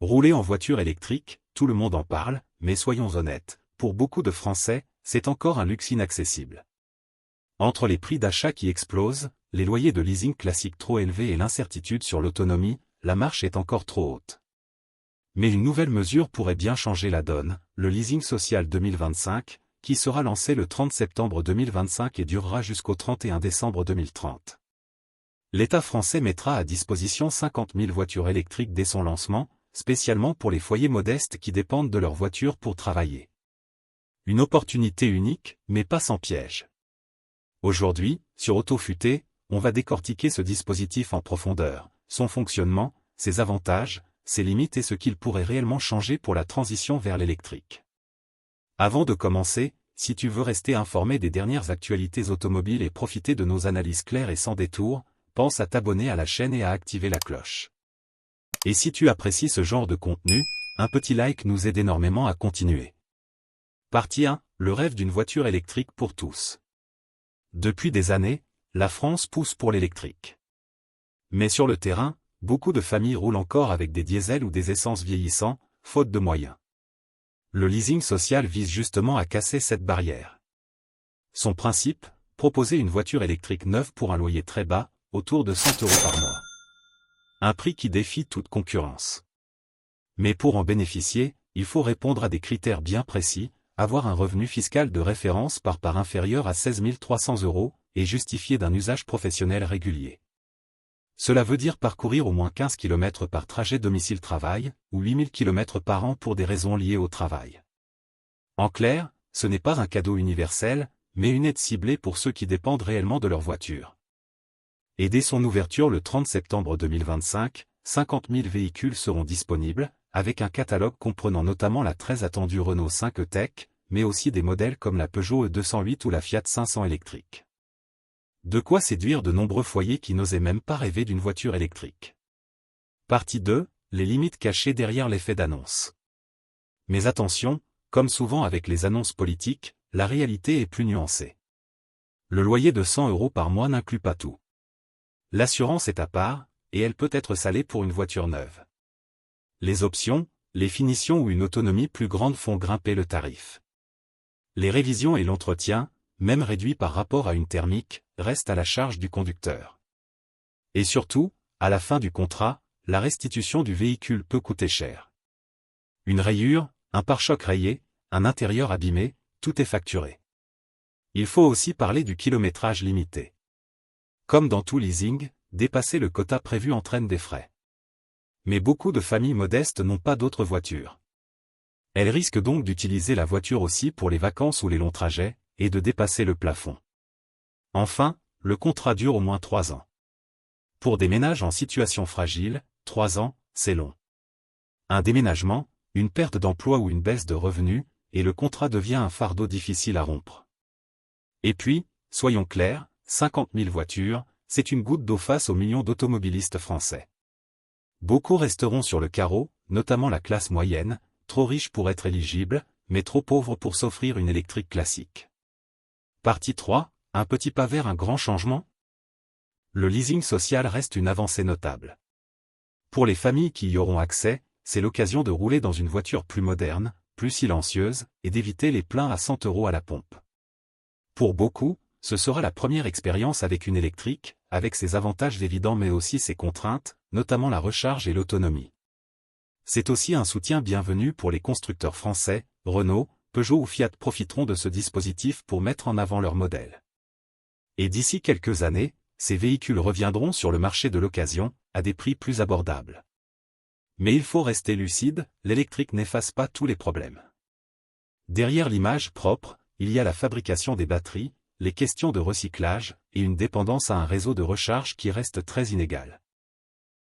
Rouler en voiture électrique, tout le monde en parle, mais soyons honnêtes, pour beaucoup de Français, c'est encore un luxe inaccessible. Entre les prix d'achat qui explosent, les loyers de leasing classiques trop élevés et l'incertitude sur l'autonomie, la marche est encore trop haute. Mais une nouvelle mesure pourrait bien changer la donne, le leasing social 2025, qui sera lancé le 30 septembre 2025 et durera jusqu'au 31 décembre 2030. L'État français mettra à disposition 50 000 voitures électriques dès son lancement, spécialement pour les foyers modestes qui dépendent de leur voiture pour travailler. Une opportunité unique, mais pas sans piège. Aujourd'hui, sur Autofuté, on va décortiquer ce dispositif en profondeur, son fonctionnement, ses avantages, ses limites et ce qu'il pourrait réellement changer pour la transition vers l'électrique. Avant de commencer, si tu veux rester informé des dernières actualités automobiles et profiter de nos analyses claires et sans détour, pense à t'abonner à la chaîne et à activer la cloche. Et si tu apprécies ce genre de contenu, un petit like nous aide énormément à continuer. Partie 1, le rêve d'une voiture électrique pour tous. Depuis des années, la France pousse pour l'électrique. Mais sur le terrain, beaucoup de familles roulent encore avec des diesels ou des essences vieillissants, faute de moyens. Le leasing social vise justement à casser cette barrière. Son principe, proposer une voiture électrique neuve pour un loyer très bas, autour de 100 € par mois. Un prix qui défie toute concurrence. Mais pour en bénéficier, il faut répondre à des critères bien précis, avoir un revenu fiscal de référence par part inférieur à 16 300 € et justifier d'un usage professionnel régulier. Cela veut dire parcourir au moins 15 km par trajet domicile-travail, ou 8 000 km par an pour des raisons liées au travail. En clair, ce n'est pas un cadeau universel, mais une aide ciblée pour ceux qui dépendent réellement de leur voiture. Et dès son ouverture le 30 septembre 2025, 50 000 véhicules seront disponibles, avec un catalogue comprenant notamment la très attendue Renault 5 E-Tech, mais aussi des modèles comme la Peugeot E208 ou la Fiat 500 électrique. De quoi séduire de nombreux foyers qui n'osaient même pas rêver d'une voiture électrique. Partie 2, les limites cachées derrière l'effet d'annonce. Mais attention, comme souvent avec les annonces politiques, la réalité est plus nuancée. Le loyer de 100 € par mois n'inclut pas tout. L'assurance est à part, et elle peut être salée pour une voiture neuve. Les options, les finitions ou une autonomie plus grande font grimper le tarif. Les révisions et l'entretien, même réduits par rapport à une thermique, restent à la charge du conducteur. Et surtout, à la fin du contrat, la restitution du véhicule peut coûter cher. Une rayure, un pare-choc rayé, un intérieur abîmé, tout est facturé. Il faut aussi parler du kilométrage limité. Comme dans tout leasing, dépasser le quota prévu entraîne des frais. Mais beaucoup de familles modestes n'ont pas d'autres voitures. Elles risquent donc d'utiliser la voiture aussi pour les vacances ou les longs trajets, et de dépasser le plafond. Enfin, le contrat dure au moins 3 ans. Pour des ménages en situation fragile, 3 ans, c'est long. Un déménagement, une perte d'emploi ou une baisse de revenus, et le contrat devient un fardeau difficile à rompre. Et puis, soyons clairs, 50 000 voitures, c'est une goutte d'eau face aux millions d'automobilistes français. Beaucoup resteront sur le carreau, notamment la classe moyenne, trop riche pour être éligible, mais trop pauvre pour s'offrir une électrique classique. Partie 3, un petit pas vers un grand changement? Le leasing social reste une avancée notable. Pour les familles qui y auront accès, c'est l'occasion de rouler dans une voiture plus moderne, plus silencieuse, et d'éviter les pleins à 100 € à la pompe. Pour beaucoup, ce sera la première expérience avec une électrique, avec ses avantages évidents mais aussi ses contraintes, notamment la recharge et l'autonomie. C'est aussi un soutien bienvenu pour les constructeurs français, Renault, Peugeot ou Fiat profiteront de ce dispositif pour mettre en avant leur modèle. Et d'ici quelques années, ces véhicules reviendront sur le marché de l'occasion, à des prix plus abordables. Mais il faut rester lucide, l'électrique n'efface pas tous les problèmes. Derrière l'image propre, il y a la fabrication des batteries, les questions de recyclage, et une dépendance à un réseau de recharge qui reste très inégal.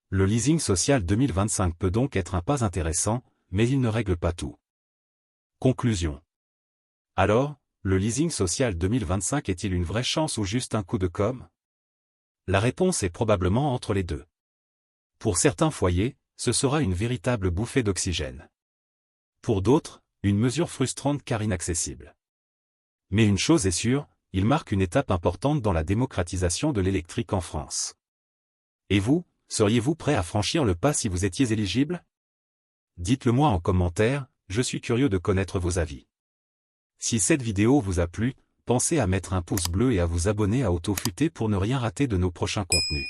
Le leasing social 2025 peut donc être un pas intéressant, mais il ne règle pas tout. Conclusion. Alors, le leasing social 2025 est-il une vraie chance ou juste un coup de com'? La réponse est probablement entre les deux. Pour certains foyers, ce sera une véritable bouffée d'oxygène. Pour d'autres, une mesure frustrante car inaccessible. Mais une chose est sûre, il marque une étape importante dans la démocratisation de l'électrique en France. Et vous, seriez-vous prêt à franchir le pas si vous étiez éligible? Dites-le moi en commentaire, je suis curieux de connaître vos avis. Si cette vidéo vous a plu, pensez à mettre un pouce bleu et à vous abonner à AutoFuté pour ne rien rater de nos prochains contenus.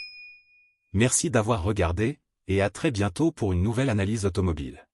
Merci d'avoir regardé, et à très bientôt pour une nouvelle analyse automobile.